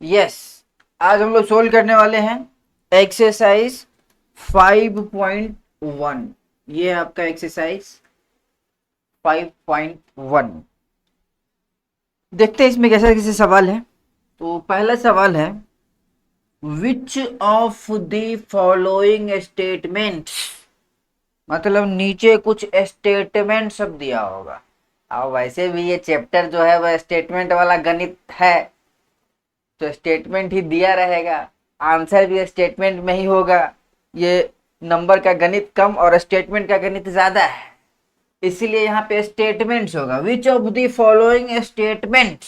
Yes, आज हम लोग सोल्व करने वाले हैं एक्सरसाइज 5.1। ये है आपका एक्सरसाइज 5.1। देखते हैं इसमें कैसे कैसे सवाल है। तो पहला सवाल है, which of the following statements, मतलब नीचे कुछ स्टेटमेंट सब दिया होगा। अब वैसे भी ये चैप्टर जो है वह स्टेटमेंट वाला गणित है, तो स्टेटमेंट ही दिया रहेगा, आंसर भी स्टेटमेंट में ही होगा। ये नंबर का गणित कम और स्टेटमेंट का गणित ज्यादा है, इसीलिए यहाँ पे स्टेटमेंट्स होगा। Which of the following statements,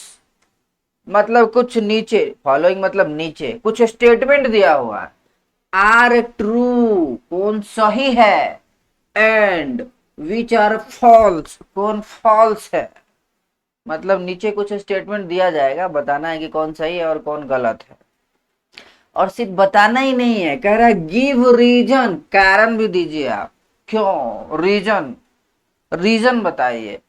मतलब कुछ नीचे, फॉलोइंग मतलब नीचे कुछ स्टेटमेंट दिया हुआ, आर ट्रू कौन सही है, एंड विच आर फॉल्स कौन फॉल्स है। मतलब नीचे कुछ स्टेटमेंट दिया जाएगा, बताना है कि कौन सही है और कौन गलत है। और सिर्फ बताना ही नहीं है, कह रहा है गिव रीजन, कारण भी दीजिए आप, क्यों, रीजन, रीजन बताइए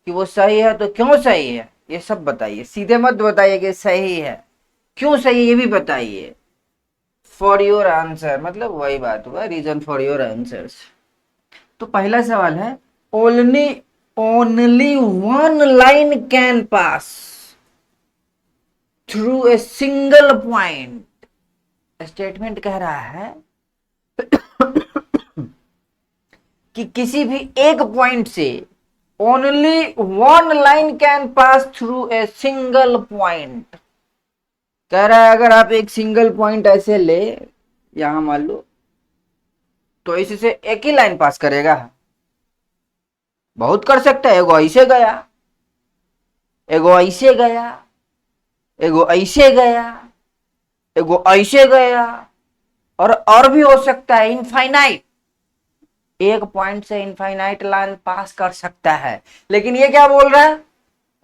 कि वो सही है तो क्यों सही है, ये सब बताइए। सीधे मत बताइए कि सही है, क्यों सही है ये भी बताइए। फॉर योर आंसर, मतलब वही बात हुआ, रीजन फॉर योर आंसर्स। तो पहला सवाल है, only only one line can pass through a single point. Statement कह रहा है कि किसी भी एक पॉइंट से only one line can pass through a single point. कह रहा है अगर आप एक सिंगल पॉइंट ऐसे ले, यहां मान लो, तो इससे एक ही लाइन पास करेगा। बहुत कर सकता है, एगो ऐसे गया, एगो ऐसे गया, एगो ऐसे गया, एगो ऐसे गया, और भी हो सकता है, इनफाइनाइट। एक पॉइंट से इनफाइनाइट लाइन पास कर सकता है। लेकिन ये क्या बोल रहा है,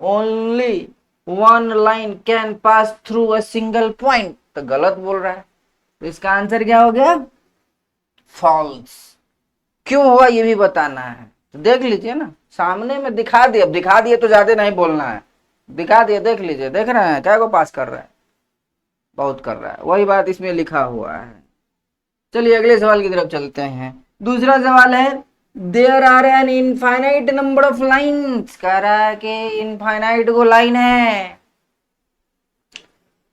only one line can pass through a single point, तो गलत बोल रहा है। तो इसका आंसर क्या हो गया, फॉल्स। क्यों हुआ ये भी बताना है, तो देख लीजिए ना, सामने में दिखा दिए। अब दिखा दिए तो ज्यादा नहीं बोलना है, दिखा दिए, देख लीजिए, देख रहे हैं क्या को पास कर रहा है, बहुत कर रहा है, वही बात इसमें लिखा हुआ है। चलिए अगले सवाल की तरफ चलते हैं। दूसरा सवाल है, there are an infinite number of lines. कह रहा है कि इनफाइनाइट को लाइन है,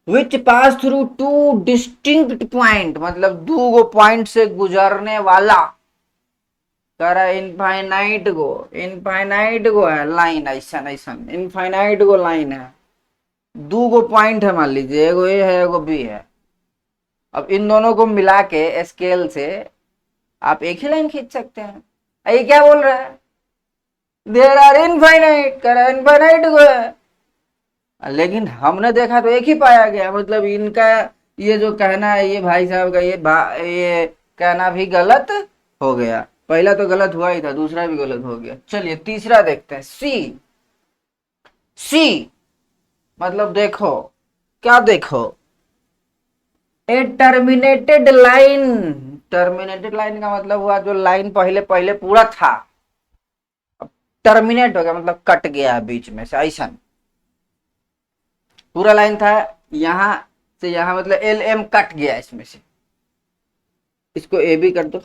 which pass through two distinct point, मतलब दो गो पॉइंट से गुजरने वाला। कह रहा है इनफाइनाइट को है लाइन, ऐसा ऐसा इनफाइनाइट को लाइन है, दो गो पॉइंट है, मान लीजिए एगो ए है एगो बी है। अब इन दोनों को मिला के स्केल से आप एक ही लाइन खींच सकते हैं। ये क्या बोल रहा है, देयर आर इनफाइनाइट, कह रहा है इनफाइनाइट को है, लेकिन हमने देखा तो एक ही पाया गया। मतलब इनका ये जो कहना है, ये भाई साहब का ये कहना भी गलत हो गया। पहला तो गलत हुआ ही था, दूसरा भी गलत हो गया। चलिए तीसरा देखते हैं, सी। सी मतलब देखो, क्या देखो, ए टर्मिनेटेड लाइन। टर्मिनेटेड लाइन का मतलब हुआ जो लाइन पहले पहले पूरा था, अब टर्मिनेट हो गया, मतलब कट गया बीच में से। ऐसा पूरा लाइन था यहां से यहां, मतलब एल एम कट गया इसमें से, इसको ए भी कर दो,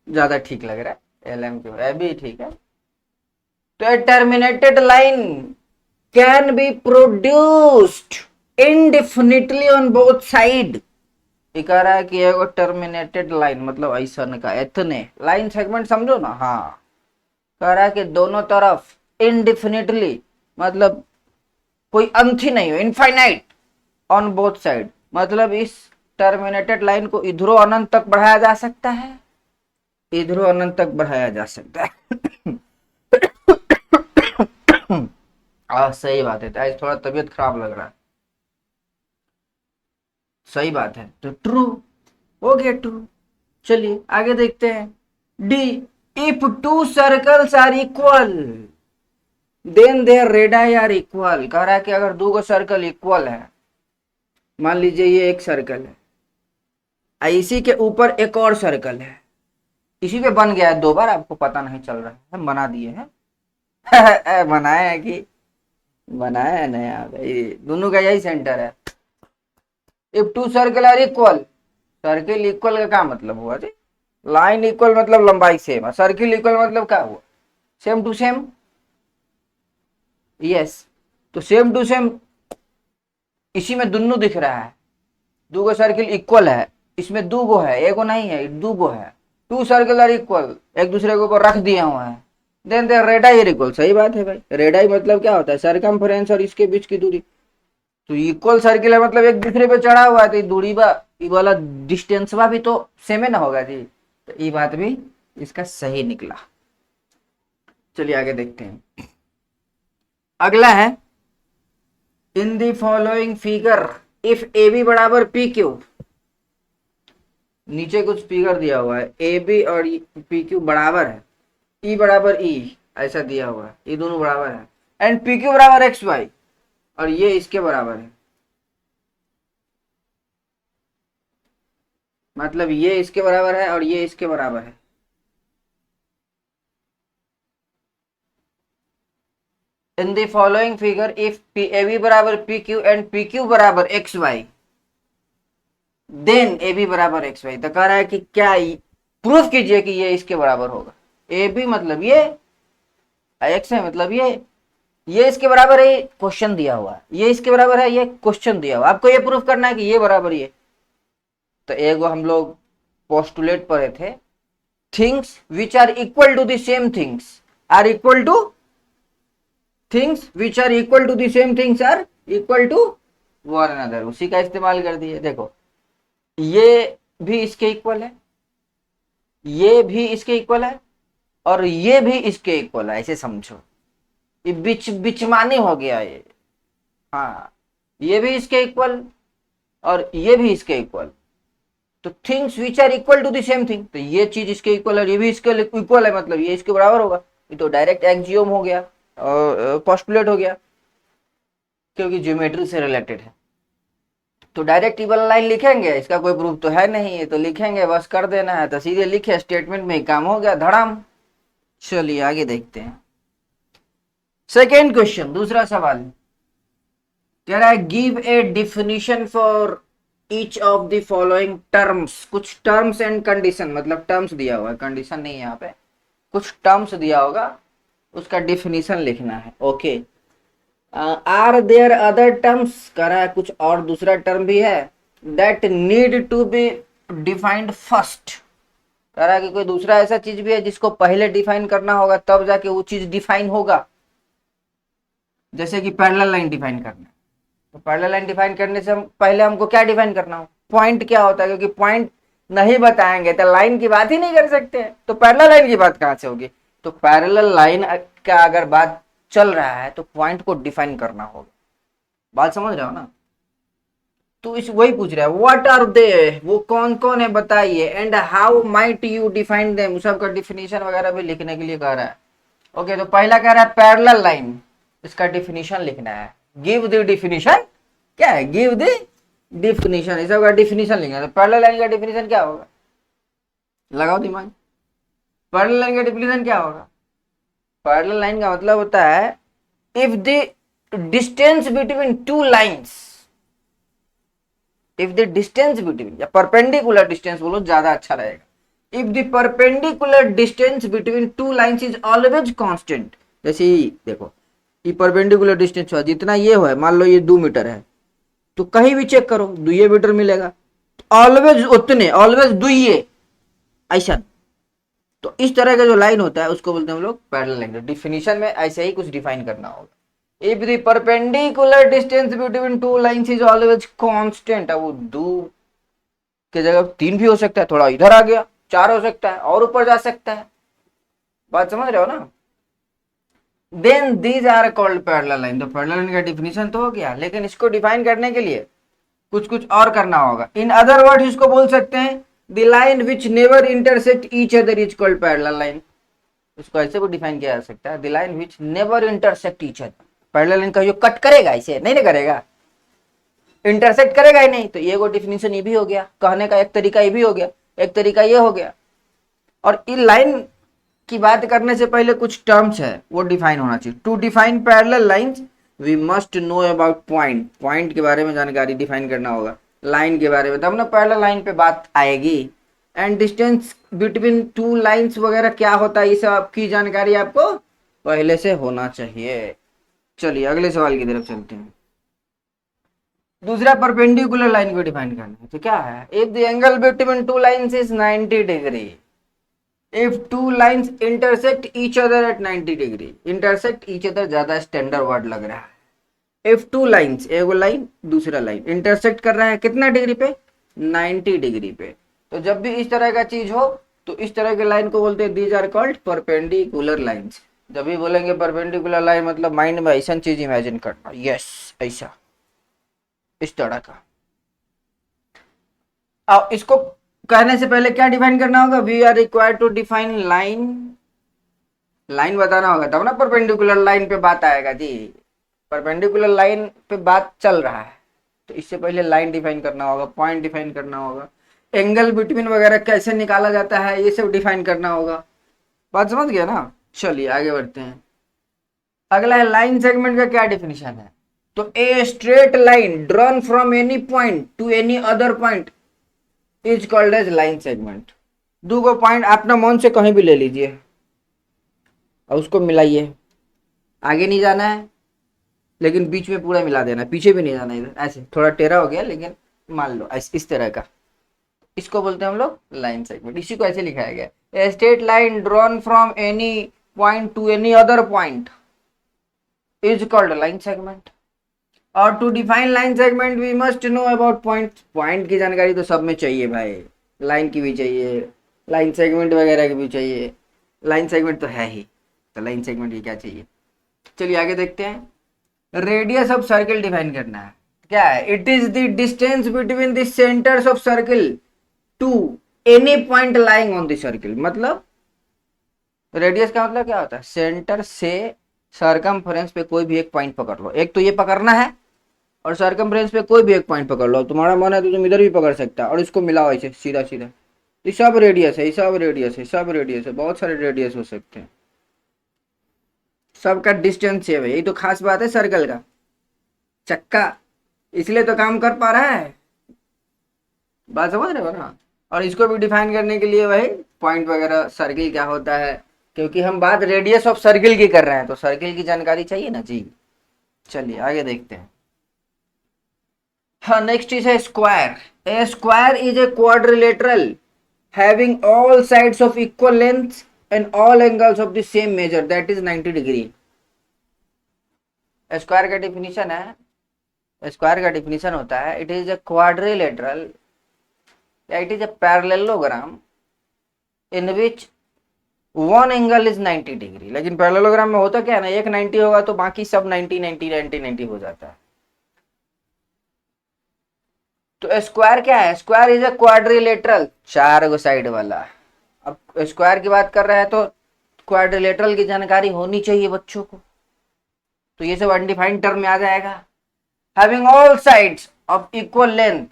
ज्यादा ठीक लग रहा है, एल एम क्यों, ए भी ठीक है। तो a terminated line can be produced indefinitely on both side. ये कह रहा है कि एगो टर्मिनेटेड लाइन मतलब ऐसा का इतने लाइन सेगमेंट समझो ना, हाँ। कह रहा है कि दोनों तरफ इनडेफिनिटली, मतलब कोई अंत ही नहीं हो, इनफाइनाइट ऑन बोथ साइड, मतलब इस टर्मिनेटेड लाइन को इधरों अनंत तक बढ़ाया जा सकता है, इधरों अनंत तक बढ़ाया जा सकता है। सही बात है, आज थोड़ा तबीयत खराब लग रहा है। सही बात है, तो ट्रू हो गया, ट्रू। चलिए आगे देखते हैं, D. If two circles are equal then their radii are equal. कह रहा है कि अगर दो सर्कल इक्वल है, मान लीजिए ये एक सर्कल है, इसी के ऊपर एक और सर्कल है, इसी पे बन गया है दो बार, आपको पता नहीं चल रहा है, हम बना दिए हैं। बनाए हैं कि बनाया है नया भाई, दोनों का यही सेंटर है। If two circle are equal, circle equal का क्या मतलब हुआ जी? लाइन इक्वल मतलब लंबाई सेम है, सर्किल इक्वल मतलब क्या हुआ? Same to same. यस, तो सेम टू सेम इसी में दोनों दिख रहा है, दो गो सर्किल इक्वल है, इसमें दो गो है, एगो नहीं है, दो गो है। टू सर्किल आर इक्वल, एक दूसरे के ऊपर रख दिया हुआ है, देन दे रेडाई इक्वल। सही बात है भाई, रेडाई मतलब क्या होता है? सरकमफ्रेंस और इसके बीच की दूरी। तो इक्वल सर्किल है मतलब एक दूसरे पे चढ़ा हुआ है, तो दूरी बा ये वाला डिस्टेंस बा भी तो सेम है ना होगा जी, तो ये बात भी इसका सही निकला। चलिए आगे देखते हैं। अगला है, in the following figure if A B बराबर पी क्यू, नीचे कुछ फिगर दिया हुआ है, ए बी और पी क्यू बराबर है, ई बराबर ई ऐसा दिया हुआ है, ये दोनों बराबर है, एंड पी क्यू बराबर एक्स वाई, और ये इसके बराबर है, मतलब ये इसके बराबर है और ये इसके बराबर है। In the following figure if P A B बराबर P Q and P Q बराबर X Y, then A B बराबर एक्स वाई। तो कह रहा है कि क्या प्रूफ कीजिए कि ये इसके बराबर होगा। ए बी मतलब ये, एक्स है मतलब ये इसके बराबर है, क्वेश्चन दिया हुआ है, ये इसके बराबर है, ये क्वेश्चन दिया हुआ, आपको ये प्रूफ करना है कि ये बराबर ये। तो एगो हम लोग पोस्टुलेट पढ़े थे, things which are equal to the same things are equal to, things which are equal to the same things are equal to one another, उसी का इस्तेमाल कर दिए। देखो ये भी इसके इक्वल है, ये भी इसके इक्वल है, और ये भी इसके इक्वल है, ऐसे समझो, ये बिच बिचमानी हो गया ये। हाँ, ये भी इसके इक्वल और ये भी इसके इक्वल, तो things which are equal to the same thing, तो ये चीज इसके इक्वल है, ये भी इसके इक्वल है, मतलब ये इसके बराबर होगा। ये तो डायरेक्ट एक्सियोम हो गया और पोस्टुलेट हो गया, क्योंकि ज्योमेट्री से रिलेटेड है। तो डायरेक्ट इक्वल लाइन लिखेंगे, इसका कोई प्रूफ तो है नहीं है, तो लिखेंगे बस, कर देना है, तो सीधे लिखे स्टेटमेंट में काम हो गया धड़ाम। चलिए आगे देखते हैं। सेकेंड क्वेश्चन, दूसरा सवाल कह रहा है give a definition for each of the following terms, कुछ टर्म्स एंड कंडीशन, मतलब टर्म्स दिया हुआ है, कंडीशन नहीं है यहाँ पे, कुछ टर्म्स दिया होगा, उसका डिफिनीशन लिखना है। Okay, are there other terms, कह रहा है कुछ और दूसरा टर्म भी है, that need to be defined first, कह रहा है कि कोई दूसरा ऐसा चीज भी है जिसको पहले डिफाइन करना होगा, तब जाके वो चीज डिफाइन होगा। जैसे कि पैरेलल लाइन डिफाइन करना, तो पैरेलल लाइन डिफाइन करने से हम पहले हमको क्या डिफाइन करना हो, पॉइंट क्या होता है, क्योंकि पॉइंट नहीं बताएंगे तो लाइन की बात ही नहीं कर सकते, तो पैरेलल लाइन की बात कहां से होगी। तो पैरेलल लाइन का अगर बात चल रहा है तो पॉइंट को डिफाइन करना होगा, बात समझ रहे हो ना। तो इस वही पूछ रहा है, व्हाट आर दे, वो कौन कौन है बताइए, and how might you define them, उस सबका डिफिनीशन वगैरह भी लिखने के लिए कह रहा है। ओके, तो पहला कह रहा है पैरेलल लाइन, इसका डिफिनीशन लिखना है, गिव द डिफिनीशन, क्या है, गिव द डिफिनीशन, इस सबका डिफिनीशन लिखना है। तो पैरेलल लाइन का डिफिनीशन क्या होगा, लगाओ दिमाग, पैरेलल लाइन का डिफिनीशन क्या होगा। पैरेलल लाइन का मतलब होता है if the distance between two lines, if the distance between, या परपेंडिकुलर डिस्टेंस बोलो ज्यादा अच्छा रहेगा, if the perpendicular distance between two lines is always constant. जैसे देखो, ये परपेंडिकुलर डिस्टेंस हुआ जितना ये है, मान लो ये 2 मीटर है, तो कहीं भी चेक करो 2 मीटर मिलेगा, ऑलवेज उतने, ऑलवेज दुइये, ऐसा। तो इस तरह का जो लाइन होता है उसको बोलते हैं हम लोग पैरेलल लाइन। डिफिनीशन में ऐसे ही कुछ डिफाइन करना होगा, if the perpendicular distance between two lines is always constant, वो 2 की जगह 3 भी हो सकता है, थोड़ा इधर आ गया 4 हो सकता है, और ऊपर जा सकता है, बात समझ रहे हो ना। Then these are called parallel line, तो पैरेलल लाइन का डिफिनीशन तो हो गया, लेकिन इसको डिफाइन करने के लिए कुछ कुछ और करना होगा। इन अदर वर्ड इसको बोल सकते हैं the line which never intersect each other is called parallel line, इसको ऐसे भी डिफाइन किया जा सकता है, the line which never intersect each other. Parallel line का जो कट करेगा, इसे नहीं ना करेगा, इंटरसेक्ट करेगा ही नहीं, तो ये वो डिफिनीशन ये भी हो गया, कहने का एक तरीका ये भी हो गया, एक तरीका ये हो गया। और इन लाइन की बात करने से पहले कुछ टर्म्स है वो डिफाइन होना चाहिए। To define parallel lines we must know about point, point के बारे में जानकारी डिफाइन करना होगा, लाइन के बारे में, तब ना पहला लाइन पे बात आएगी। And distance between two lines वगैरह क्या होता है, ये सब आपकी जानकारी आपको पहले से होना चाहिए। चलिए अगले सवाल की तरफ चलते हैं। दूसरा परपेंडिकुलर लाइन को डिफाइन करना है, तो क्या है, if the angle between two lines is 90 degree, if two lines intersect each other at 90 degree, intersect each other ज्यादा स्टैंडर्ड वर्ड लग रहा है। इफ टू लाइंस, एगो लाइन दूसरा लाइन इंटरसेक्ट कर रहा है कितना डिग्री पे, 90 डिग्री पे। तो जब भी इस तरह का चीज हो तो इस तरह के लाइन को बोलते हैं these are called perpendicular lines. जब भी बोलेंगे परपेंडिकुलर लाइन मतलब माइंड में ऐसा चीज इमेजिन करना, यस ऐसा, इस तरह का। अब इसको कहने से पहले क्या डिफाइन करना होगा, we are required to define line, line बताना होगा तब ना परपेंडिकुलर लाइन पे बात आएगा जी। परपेंडिकुलर लाइन पे बात चल रहा है तो इससे पहले लाइन डिफाइन करना होगा, पॉइंट डिफाइन करना होगा, एंगल बिटवीन वगैरह कैसे निकाला जाता है ये सब डिफाइन करना होगा। बात समझ गया ना। चलिए आगे बढ़ते हैं। अगला है लाइन सेगमेंट का क्या डिफिनेशन है, तो a straight line drawn from any point to any other point is called as line segment. दो गो पॉइंट अपना मन से कहीं भी ले लीजिए और उसको मिलाइए, आगे नहीं जाना है लेकिन बीच में पूरा मिला देना, पीछे भी नहीं जाना इधर, ऐसे थोड़ा टेढ़ा हो गया लेकिन मान लो इस तरह का, इसको बोलते हैं हम लोग लाइन सेगमेंट। इसी को ऐसे लिखाया गया, a straight line drawn from any point to any other point is called line segment. और to define line segment we must know about point, point की जानकारी तो सब में चाहिए भाई, लाइन की भी चाहिए, लाइन सेगमेंट वगैरह की भी चाहिए, लाइन सेगमेंट तो है ही, तो लाइन सेगमेंट की क्या चाहिए। चलिए आगे देखते हैं। रेडियस ऑफ सर्किल डिफाइन करना है, क्या है, it is the distance between the centres of circle to any point lying on the circle. मतलब रेडियस का मतलब क्या होता है, सेंटर से सरकमफ्रेंस पे कोई भी एक पॉइंट पकड़ लो, एक तो ये पकड़ना है और सरकमफ्रेंस पे कोई भी एक पॉइंट पकड़ लो, तुम्हारा मन है तो तुम इधर भी पकड़ सकता है और इसको मिलाओ ऐसे सीधा सीधा, ये सब रेडियस है, ये सब रेडियस है, सब रेडियस है, बहुत सारे रेडियस हो सकते हैं, सबका डिस्टेंस है भाई, यही तो खास बात है सर्कल का, चक्का इसलिए तो काम कर पा रहा है। बात समझ रहे हो ना। और इसको भी डिफाइन करने के लिए भाई पॉइंट वगैरह, सर्किल क्या होता है, क्योंकि हम बात रेडियस ऑफ सर्किल की कर रहे हैं तो सर्किल की जानकारी चाहिए ना जी। चलिए आगे देखते हैं। हाँ नेक्स्ट इज है square. A square is a quadrilateral having all sides of equal length and all angles of the same measure that is 90 degree. Square का डिफिनीशन है, स्क्वायर का डिफिनीशन होता है इट इज ए क्वाड्रिलेटरल या it is a parallelogram in which one angle is 90 degree. लेकिन parallelogram में होता क्या है ना, एक 90 होगा तो बाकी सब 90 90 90 90 हो जाता है। तो स्क्वायर क्या है, स्क्वायर इज ए क्वाड्रिलेटरल, चार गो साइड वाला। अब स्क्वायर की बात कर रहे हैं तो क्वाड्रिलेटरल की जानकारी होनी चाहिए बच्चों को, तो ये सब अनडिफाइंड टर्म में आ जाएगा। Having all sides of equal length,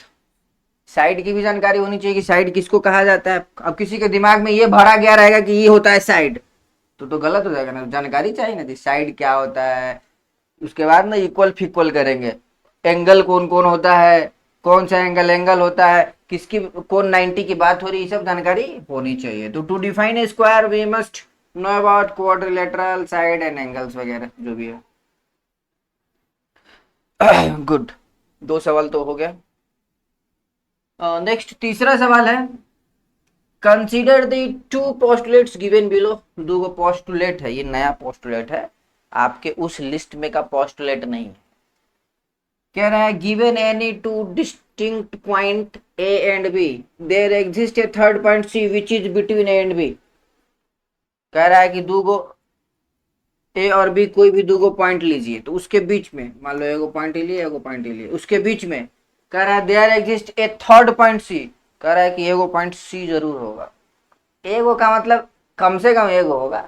side की भी जानकारी होनी चाहिए कि साइड किसको कहा जाता है। अब किसी के दिमाग में ये भरा गया रहेगा कि ये होता है साइड, तो गलत हो जाएगा ना, जानकारी चाहिए ना साइड क्या होता है। उसके बाद ना इक्वल फिक्वल करेंगे, एंगल कौन कौन होता है, कौन सा एंगल एंगल होता है, किसकी कौन 90 की बात हो रही है, ये सब जानकारी होनी चाहिए। तो to define a square we must know about quadrilateral, side and angles वगैरह जो भी है। गुड, दो सवाल तो हो गया। नेक्स्ट तीसरा सवाल है, consider the two postulates given below. दो पोस्टुलेट है, ये नया पोस्टुलेट है, आपके उस लिस्ट में का पोस्टुलेट नहीं है। कह रहा है given any two distinct point A and B there exist a third point C which is between A and B. कह रहा है कि दो गो ए और बी, कोई भी दो गो पॉइंट लीजिए तो उसके बीच में, मान लो एगो पॉइंट लिए एगो पॉइंट लिए, उसके बीच में कह रहा है there exist a third point C. कह रहा है कि एगो पॉइंट सी जरूर होगा, एगो का मतलब कम से कम एगो होगा।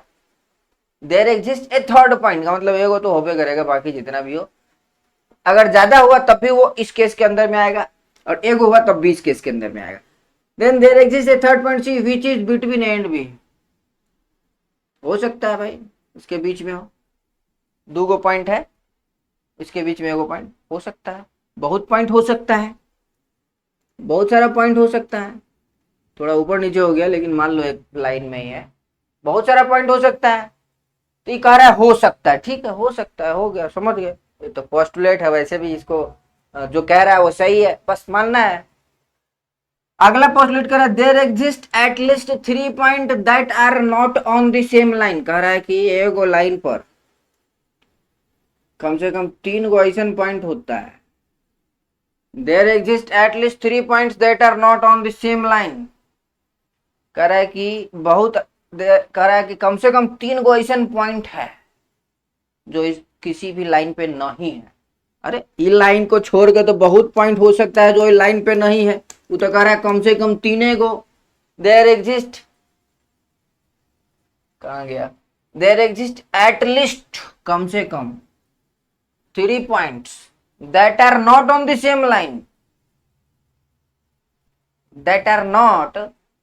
There exist a third point का मतलब एगो तो होबे करेगा, बाकी जितना भी हो, अगर ज्यादा हुआ तब भी वो इस केस के अंदर में आएगा और एगो हुआ तब भी इस केस के अंदर में आएगा। Then there exist a third point C which is between A and B. हो सकता है भाई इसके बीच में हो, दो गो पॉइंट है इसके बीच में एगो पॉइंट हो सकता है, बहुत पॉइंट हो सकता है, बहुत सारा पॉइंट हो सकता है, थोड़ा ऊपर नीचे हो गया लेकिन मान लो एक लाइन में ही है, बहुत सारा पॉइंट हो सकता है। तो ये कह रहा है हो सकता है, ठीक है हो सकता है, हो गया, समझ गए, ये तो पोस्टुलेट है, वैसे भी इसको जो कह रहा है वो सही है, बस मानना है। अगला पोस्टुलेट कह रहा है there exist at least 3 point that are not on the same line. कह रहा है कि एगो लाइन पर कम से कम 3 गो ऐसा पॉइंट होता है। There exist at least 3 points that are not on the same line. कह रहा है कि कह रहा है कि कम से कम 3 गो ऐसा पॉइंट है जो इस किसी भी लाइन पे नहीं है। अरे ये लाइन को छोड़ के तो बहुत पॉइंट हो सकता है जो इस लाइन पे नहीं है, वो तो कह रहा है कम से कम 3 गो। देयर एग्जिस्ट, कहाँ गया, देयर एग्जिस्ट एट लीस्ट, कम से कम 3 points that are not on the same line, that are not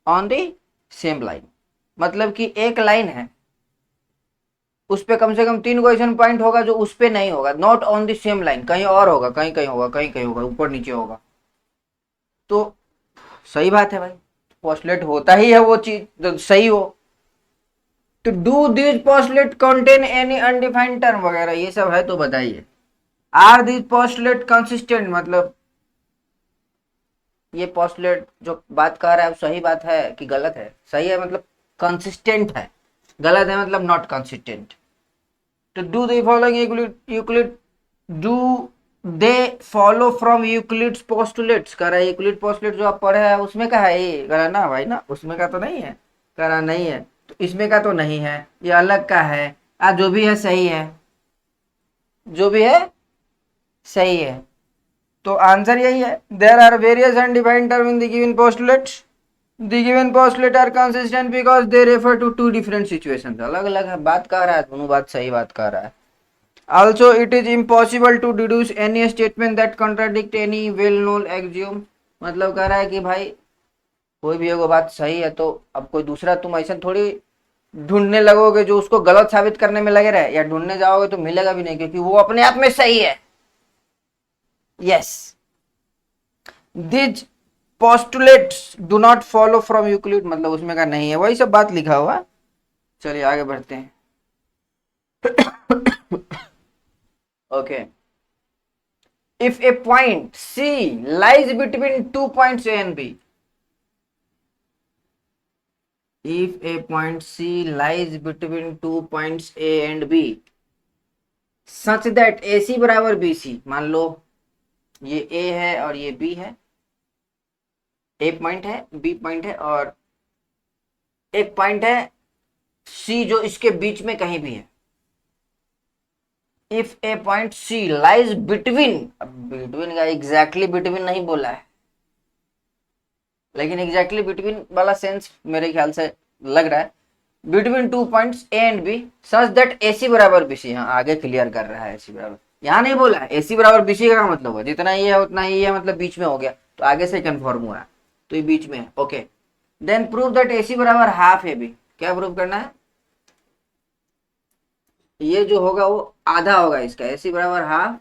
on the same line, मतलब कि एक लाइन है उस पे कम से कम 3 गो ऐसा पॉइंट होगा जो उस पे नहीं होगा, not on the same line, कहीं और होगा, कहीं कहीं होगा, कहीं कहीं होगा, ऊपर नीचे होगा। तो सही बात है भाई, पोस्टलेट होता ही है वो चीज तो सही हो। तो do this postulate contain any undefined term वगैरह ये सब है तो बताइए। आर दिस पोस्टलेट कंसिस्टेंट, मतलब ये पोस्टलेट जो बात कर रहा है सही बात है कि गलत है, सही है मतलब कंसिस्टेंट है, गलत है मतलब नॉट कंसिस्टेंट। तो do they following Euclid do they follow from Euclid's postulates. कह रहा है यूक्लिड पोस्टुलेट जो आप पढ़े हैं उसमें का है ये, कह रहा ना भाई ना उसमें का तो नहीं है, कह रहा नहीं है, तो इसमें का तो नहीं है, ये अलग का है, जो भी है सही है, जो भी है सही है। तो आंसर यही है, there are various undefined term in the given postulates, the given postulate are consistent because they refer to two different situations. अलग अलग है बात कह रहा है, दोनों बात सही बात कह रहा है। Also, it is impossible to deduce any statement that contradict any well-known axiom। मतलब कह रहा है कि भाई कोई भी एगो बात सही है तो अब कोई दूसरा तुम ऐसा थोड़ी ढूंढने लगोगे जो उसको गलत साबित करने में लगे रहे, या ढूंढने जाओगे तो मिलेगा भी नहीं क्योंकि वो अपने आप में सही है। Yes, these postulates do not follow from Euclid, मतलब उसमें का नहीं है, वही सब बात लिखा हुआ। चलिए आगे बढ़ते हैं। Okay, if a point C lies between 2 points A and B, if a point C lies between 2 points A and B such that AC बराबर BC, मान लो ये A है और ये B है, A पॉइंट है B पॉइंट है और एक पॉइंट है C जो इसके बीच में कहीं भी है। If A point C lies between, अब between का एग्जैक्टली between नहीं बोला है, लेकिन एग्जैक्टली बिटवीन वाला सेंस मेरे ख्याल से लग रहा है, between 2 points A and B such that AC बराबर BC, यहाँ आगे क्लियर कर रहा है AC बराबर, यहाँ नहीं बोला है AC बराबर BC का मतलब है जितना ये है उतना ही है, मतलब बीच में हो गया, तो आगे से कंफर्म हुआ है, तो ये बीच में है। Okay, then prove that AC बराबर हाफ AB। क्या प्रूव करना है, ये जो होगा वो आधा होगा इसका, AC बराबर हाफ,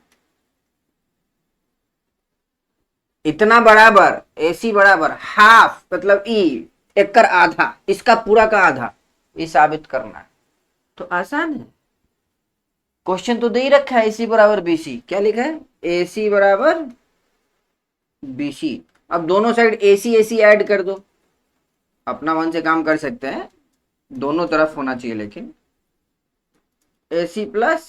इतना बराबर AC बराबर हाफ मतलब E एक कर आधा, इसका पूरा का आधा, ये साबित करना है। तो आसान है, क्वेश्चन तो दे ही रखा है AC बराबर BC, क्या लिखा है AC बराबर BC। अब दोनों साइड AC AC ऐड कर दो, अपना मन से काम कर सकते हैं, दोनों तरफ होना चाहिए, लेकिन AC प्लस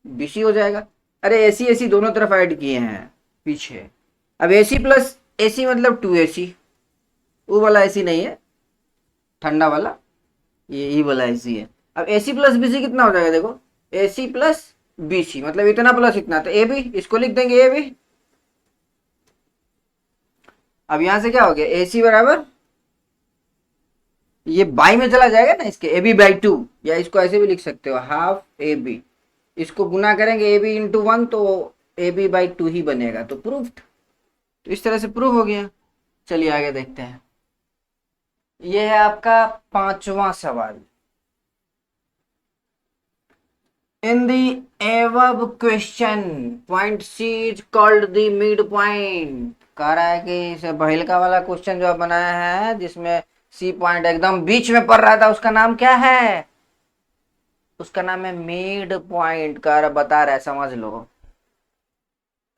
BC हो जाएगा। अरे AC AC दोनों तरफ ऐड किए हैं पीछे, अब AC प्लस AC मतलब 2AC, वो वाला AC नहीं है ठंडा वाला, ये वाला AC है। अब AC प्लस BC कितना हो जाएगा, देखो AC प्लस BC मतलब इतना प्लस इतना, तो AB इसको लिख देंगे AB। अब यहां से क्या हो गया, AC बराबर ये बाई में चला जाएगा ना इसके, AB बाई 2, या इसको ऐसे भी लिख सकते हो हाफ AB, इसको गुना करेंगे AB इंटू 1 तो AB बाई 2 ही बनेगा, तो प्रूफ्ड। तो इस तरह से प्रूव हो गया। चलिए आगे देखते हैं, ये है आपका 5वां सवाल। In the above question, point C is called the midpoint. कह रहा है कि इस बहिलका वाला क्वेश्चन जो आप बनाया है जिसमें सी पॉइंट एकदम बीच में पड़ रहा था उसका नाम क्या है? उसका नाम है मिड पॉइंट। कर बता रहा है, समझ लो।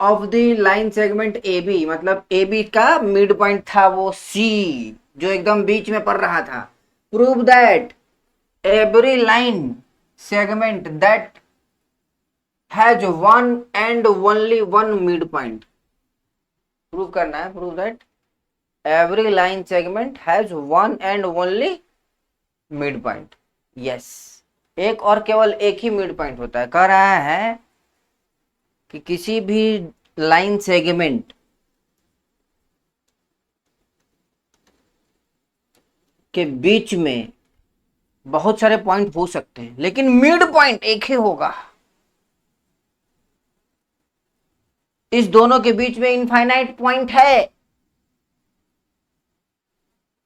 Of the line segment A B, मतलब ए बी का मिड पॉइंट था वो सी, जो एकदम बीच में पड़ रहा था। Prove that every line segment that has one and only one mid point. Prove करना है, prove that every line segment has one and only mid point. Yes, एक और केवल एक ही मिड पॉइंट होता है। कह रहा है कि किसी भी लाइन सेगमेंट के बीच में बहुत सारे पॉइंट हो सकते हैं लेकिन मिड पॉइंट एक ही होगा। इस दोनों के बीच में इनफाइनाइट पॉइंट है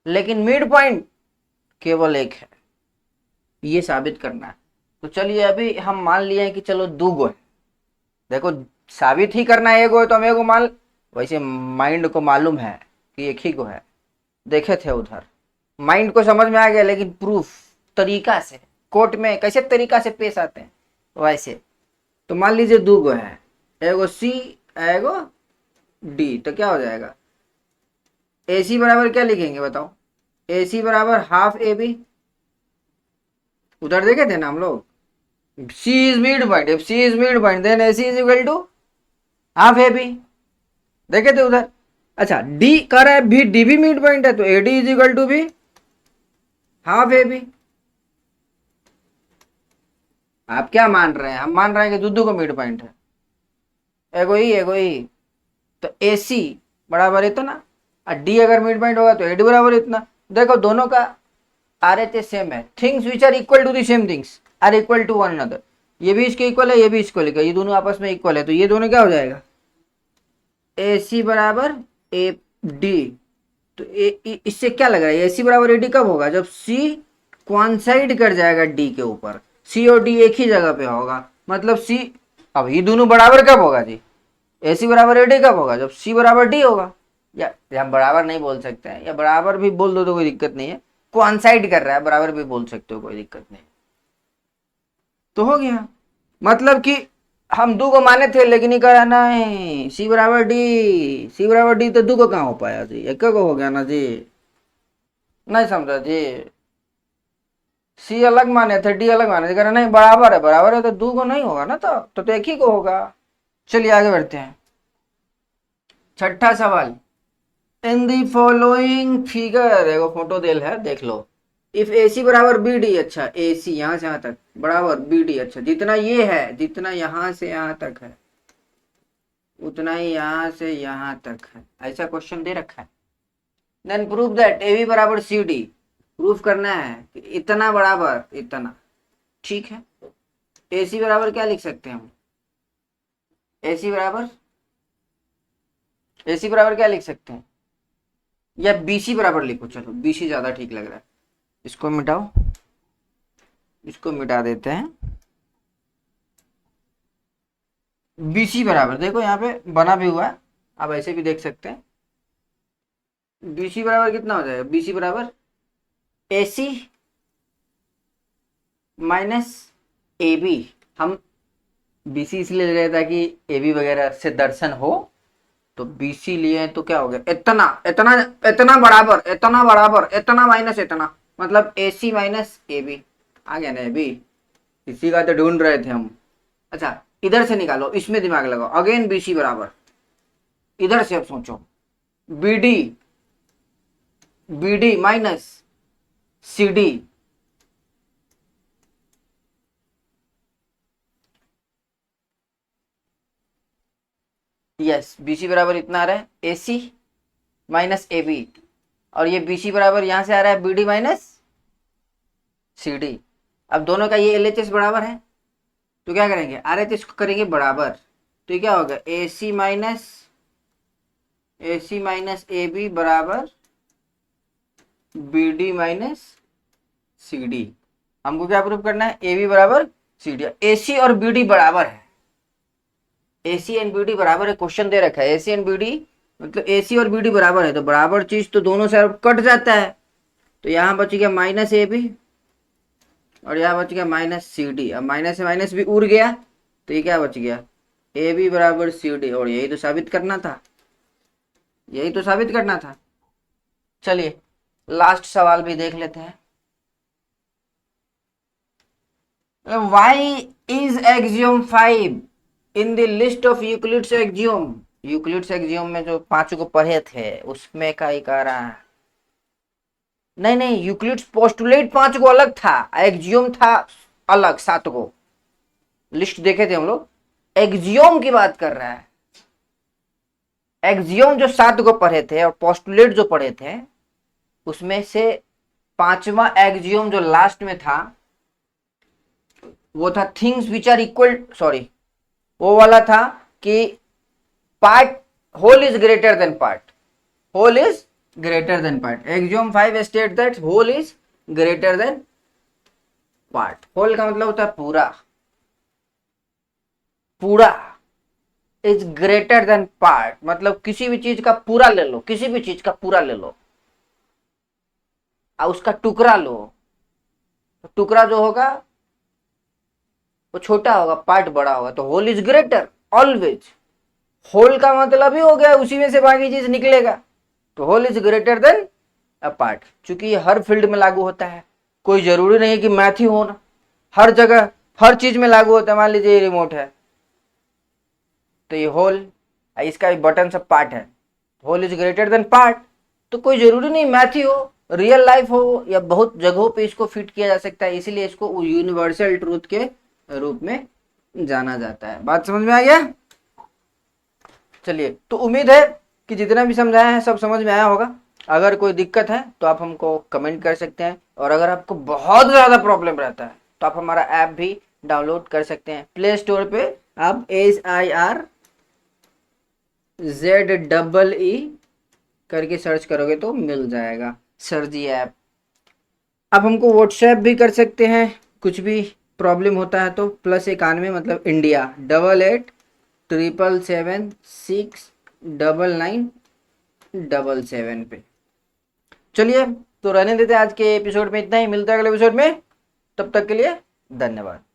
लेकिन मिड पॉइंट केवल एक है। ये साबित करना है। तो चलिए, अभी हम मान लिए कि चलो दो गो है। देखो, साबित ही करना है, एगो है तो हम एगो मान, वैसे माइंड को मालूम है कि एक ही को है। देखे थे उधर, माइंड को समझ में आ गया, लेकिन प्रूफ तरीका से, कोर्ट में कैसे तरीका से पेश आते हैं वैसे। तो मान लीजिए दो गो है, एगो सी एगो डी, तो क्या हो जाएगा? ए सी बराबर क्या लिखेंगे बताओ? ए सी बराबर हाफ ए बी। उधर देखे थे ना हम लोग, C is midpoint. If C is midpoint, then AC is equal to half AB. देखे थे उधर। अच्छा, D कह रहा है भी, D भी मिड पॉइंट है, तो AD is equal to भी हाफ AB। आप क्या मान रहे हैं? हम मान रहे हैं कि दुद्दू को मिड पॉइंट है, एगो ही। तो AC बराबर इतना, और D अगर मिड पॉइंट होगा तो AD बराबर इतना। देखो, दोनों का RHS सेम है। Things which are equal to the same things are equal to one another. ये भी इसके इक्वल है, ये भी इसको इक्वल है, ये दोनों आपस में इक्वल है, तो ये दोनों क्या हो जाएगा? ए सी बराबर ए डी। तो इससे क्या लग रहा है? ए सी बराबर ए डी कब होगा? जब सी क्वांसाइड कर जाएगा डी के ऊपर, सी और डी एक ही जगह पे होगा, मतलब सी। अब ये दोनों बराबर कब होगा जी? ए सी बराबर ए डी कब होगा? जब सी बराबर डी होगा। या हम बराबर नहीं बोल सकते हैं, या बराबर भी बोल दो तो कोई दिक्कत नहीं है। क्वांसाइड कर रहा है, बराबर भी बोल सकते हो, कोई दिक्कत नहीं। तो हो गया, मतलब कि हम दो को माने थे लेकिन ही कहा नहीं, सी बराबर डी, सी बराबर डी, तो दो को कहाँ हो पाया जी? एक को हो गया ना जी। नहीं समझा जी? सी अलग माने थे, डी अलग माने थे, कह रहे नहीं बराबर है तो दो को नहीं होगा ना, तो एक ही को होगा। चलिए आगे बढ़ते हैं। छठा सवाल, इन दी फॉलोइंग फिगर, एगो फोटो देल है, देख लो। इफ ए सी बराबर बी डी, अच्छा ए सी यहां से यहां तक बराबर बी डी, अच्छा जितना ये है, जितना यहां से यहां तक है उतना ही यहां से यहां तक है, ऐसा क्वेश्चन दे रखा है। Then prove that A B बराबर सी डी। प्रूफ करना है कि इतना बराबर इतना, ठीक है। ए सी बराबर क्या लिख सकते हैं हम? ए सी बराबर क्या लिख सकते हैं? या बी सी बराबर लिखो, चलो बी सी ज्यादा ठीक लग रहा है। इसको मिटाओ, इसको मिटा देते हैं। BC बराबर, देखो यहाँ पे बना भी हुआ है, आप ऐसे भी देख सकते हैं। BC बराबर कितना हो जाएगा? BC बराबर AC माइनस AB। हम BC इसलिए ले रहे थे कि AB वगैरह से दर्शन हो, तो BC लिए तो क्या हो गया? इतना इतना इतना बराबर, इतना माइनस इतना, मतलब AC माइनस AB। आ गया ना AB? इसी का तो ढूंढ रहे थे हम। अच्छा, इधर से निकालो, इसमें दिमाग लगाओ। अगेन BC बराबर, इधर से अब सोचो, BD minus CD। Yes, BC बराबर इतना आ रहा है AC माइनस AB, और ये BC बराबर यहां से आ रहा है BD माइनस CD। अब दोनों का ये LHS बराबर है, तो क्या करेंगे? RHS को करेंगे बराबर, तो क्या होगा? AC माइनस AB बराबर BD माइनस CD। हमको क्या प्रूफ करना है? AB बराबर सी डी। ए सी और बी डी बराबर है, ए सी एंड बी डी बराबर है, क्वेश्चन दे रखा है ए सी एंड बी डी, मतलब ए सी और बी डी बराबर है, तो बराबर चीज तो दोनों से कट जाता है, तो यहाँ बच गया माइनस ए बी और यहाँ बच गया माइनस सी डी। अब माइनस से माइनस भी उड़ गया, तो ये क्या बच गया, ए बी बराबर सी डी। और यही तो साबित करना था, यही तो साबित करना था। चलिए लास्ट सवाल भी देख लेते हैं। Why is axiom 5 in the list of Euclid's axiom. Euclid's axiom में जो 5 को पढ़े थे उसमें का ही कह रहा है, नहीं नहीं, यूक्लिड्स पोस्टुलेट 5 को अलग था, एक्सियोम था अलग 7 को, लिस्ट देखे थे हम लोग, एक्सियोम की बात कर रहा है। एक्सियोम जो 7 को पढ़े थे और पोस्टुलेट जो पढ़े थे, उसमें से 5वां एक्सियोम जो लास्ट में था वो था things which are equal, sorry वो वाला था कि part whole is greater than part, whole is greater than part. Axiom 5 state that whole is greater than part. Whole का मतलब होता है पूरा, पूरा इज ग्रेटर देन पार्ट, मतलब किसी भी चीज का पूरा ले लो, किसी भी चीज का पूरा ले लो और उसका टुकड़ा लो, तो टुकड़ा जो होगा वो छोटा होगा, पार्ट बड़ा होगा, तो whole is greater always. Whole का मतलब ही हो गया उसी में से बाकी चीज निकलेगा, तो whole is greater than a part. चूंकि ये हर फील्ड में लागू होता है, कोई जरूरी नहीं कि मैथ ही होना, हर जगह हर चीज में लागू होता है। मान लीजिए ये रिमोट है, तो ये होल, इसका भी बटन सब पार्ट है, whole is greater than part. तो कोई जरूरी नहीं मैथ ही हो, रियल लाइफ हो, या बहुत जगहों पे इसको फिट किया जा सकता है, इसीलिए इसको यूनिवर्सल ट्रूथ के रूप में जाना जाता है। बात समझ में आ गया? चलिए, तो उम्मीद है कि जितना भी समझाया है सब समझ में आया होगा। अगर कोई दिक्कत है तो आप हमको कमेंट कर सकते हैं, और अगर आपको बहुत ज़्यादा प्रॉब्लम रहता है तो आप हमारा ऐप भी डाउनलोड कर सकते हैं। प्ले स्टोर पे आप SIRZEE करके सर्च करोगे तो मिल जाएगा, सरजी ऐप। आप हमको व्हाट्सएप भी कर सकते हैं, कुछ भी प्रॉब्लम होता है तो, +91 मतलब इंडिया 8877769977 पे। चलिए तो रहने देते हैं, आज के एपिसोड में इतना ही, मिलता है अगले एपिसोड में, तब तक के लिए धन्यवाद।